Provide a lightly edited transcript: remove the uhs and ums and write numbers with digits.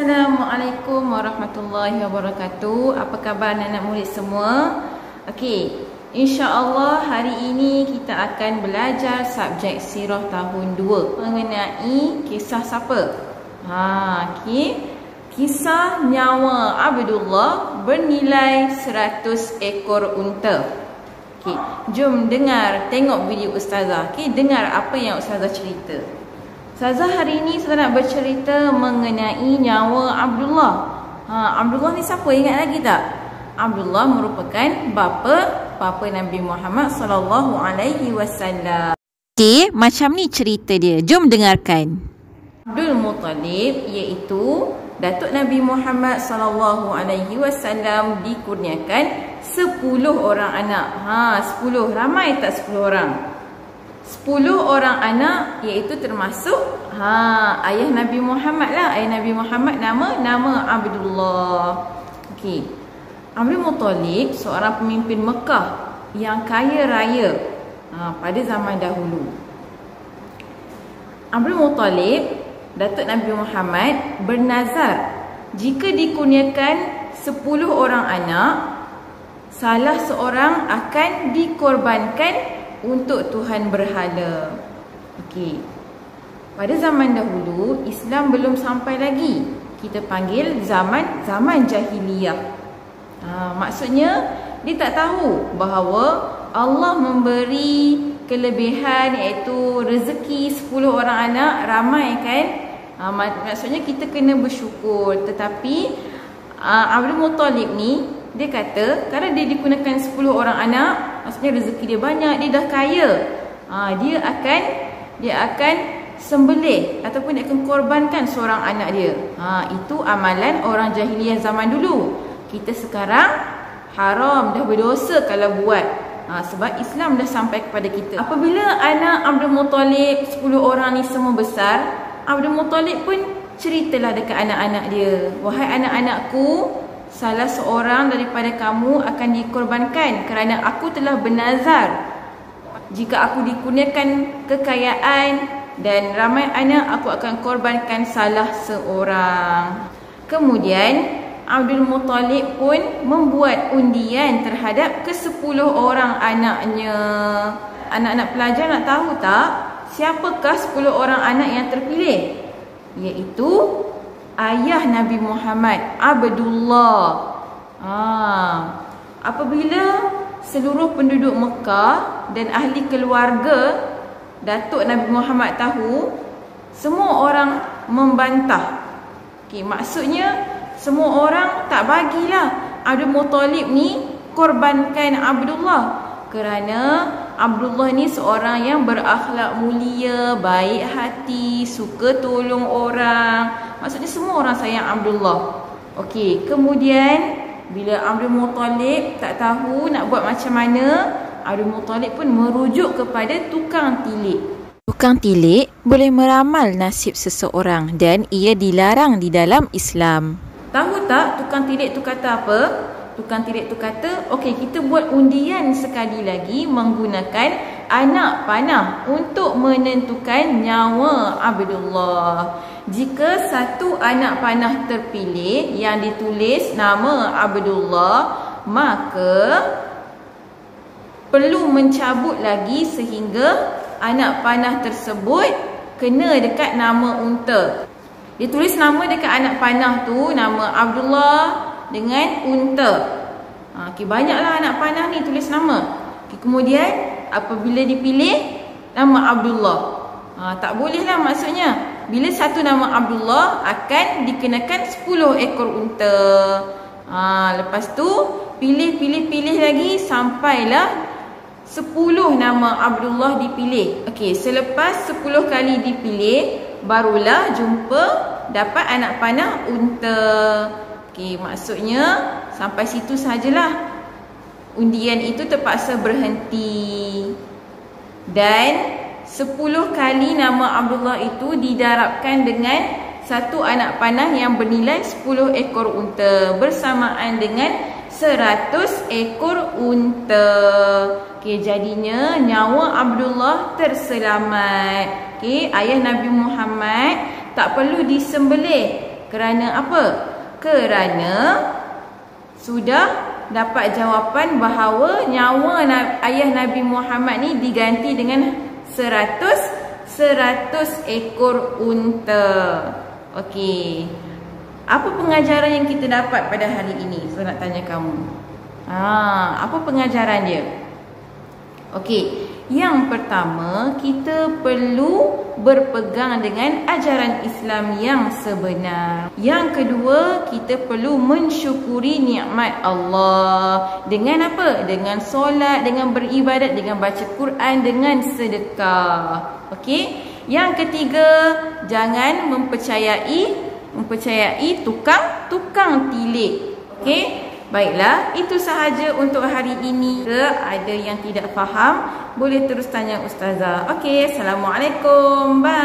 Assalamualaikum warahmatullahi wabarakatuh. Apa khabar anak-anak murid semua? Okey, insya-Allah hari ini kita akan belajar subjek sirah tahun 2 mengenai kisah siapa? Okey. Kisah nyawa Abdullah bernilai 100 ekor unta. Okey, jom tengok video ustazah. Okey, dengar apa yang ustazah cerita. Ustazah hari ini saya nak bercerita mengenai nyawa Abdullah. Abdullah ni siapa, ingat lagi tak? Abdullah merupakan bapa Nabi Muhammad sallallahu alaihi wasallam. Okey, macam ni cerita dia. Jom dengarkan. Abdul Muttalib iaitu Datuk Nabi Muhammad sallallahu alaihi wasallam dikurniakan 10 orang anak. 10, ramai tak 10 orang? 10 orang anak, iaitu termasuk ayah Nabi Muhammad lah. Ayah Nabi Muhammad nama Abdullah. Okey. Abdul Muttalib seorang pemimpin Mekah yang kaya raya pada zaman dahulu. Abdul Muttalib, Datuk Nabi Muhammad, bernazar jika dikurniakan 10 orang anak, salah seorang akan dikorbankan untuk Tuhan berhala. Okey. Pada zaman dahulu Islam belum sampai lagi. Kita panggil zaman jahiliyah. Maksudnya dia tak tahu bahawa Allah memberi kelebihan iaitu rezeki 10 orang anak, ramai kan? Maksudnya kita kena bersyukur. Tetapi Abdul Muttalib ni dia kata kalau dia digunakan 10 orang anak, maksudnya rezeki dia banyak, dia dah kaya, dia akan sembelih ataupun dia akan korbankan seorang anak dia. Itu amalan orang jahiliyah zaman dulu. Kita sekarang haram, dah berdosa kalau buat. Sebab Islam dah sampai kepada kita. Apabila anak Abdul Muttalib 10 orang ni semua besar, Abdul Muttalib pun ceritalah dekat anak-anak dia, wahai anak-anakku, salah seorang daripada kamu akan dikorbankan kerana aku telah bernazar jika aku dikurniakan kekayaan dan ramai anak, aku akan korbankan salah seorang. Kemudian Abdul Muttalib pun membuat undian terhadap ke-10 orang anaknya. Anak-anak pelajar nak tahu tak siapakah 10 orang anak yang terpilih? Iaitu ayah Nabi Muhammad, Abdullah. Apabila seluruh penduduk Mekah dan ahli keluarga Datuk Nabi Muhammad tahu, semua orang membantah. Okey, maksudnya semua orang tak bagilah Abdul Muttalib ni korbankan Abdullah, kerana Abdullah ni seorang yang berakhlak mulia, baik hati, suka tolong orang. Maksudnya semua orang sayang Abdullah. Okey, kemudian bila Abdul Muttalib tak tahu nak buat macam mana, Abdul Muttalib pun merujuk kepada tukang tilik. Tukang tilik boleh meramal nasib seseorang dan ia dilarang di dalam Islam. Tahu tak tukang tilik tu kata apa? Tukang tilik tu kata, okey, kita buat undian sekali lagi menggunakan anak panah untuk menentukan nyawa Abdullah. Jika satu anak panah terpilih yang ditulis nama Abdullah, maka perlu mencabut lagi sehingga anak panah tersebut kena dekat nama unta. Dia tulis nama dekat anak panah tu, nama Abdullah dengan unta. Okey, banyaklah anak panah ni tulis nama. Okey, kemudian apabila dipilih nama Abdullah, tak bolehlah, maksudnya bila satu nama Abdullah akan dikenakan 10 ekor unta. Lepas tu pilih lagi sampailah 10 nama Abdullah dipilih. Okey, selepas 10 kali dipilih, barulah jumpa dapat anak panah unta. Okey, maksudnya sampai situ sajalah. Undian itu terpaksa berhenti. Dan 10 kali nama Abdullah itu didarabkan dengan satu anak panah yang bernilai 10 ekor unta bersamaan dengan 100 ekor unta. Okey, jadinya nyawa Abdullah terselamat. Okey, ayah Nabi Muhammad tak perlu disembelih Kerana apa? Kerana sudah dapat jawapan bahawa nyawa ayah Nabi Muhammad ni diganti dengan 100 ekor unta. Okey. Apa pengajaran yang kita dapat pada hari ini? Saya nak tanya kamu. Apa pengajaran dia? Okey. Yang pertama, kita perlu berpegang dengan ajaran Islam yang sebenar. Yang kedua, kita perlu mensyukuri nikmat Allah. Dengan apa? Dengan solat, dengan beribadat, dengan baca Quran, dengan sedekah. Okey? Yang ketiga, jangan mempercayai tukang tilik. Okey? Baiklah, itu sahaja untuk hari ini. Jika ada yang tidak faham, boleh terus tanya ustazah. Okey, Assalamualaikum. Bye.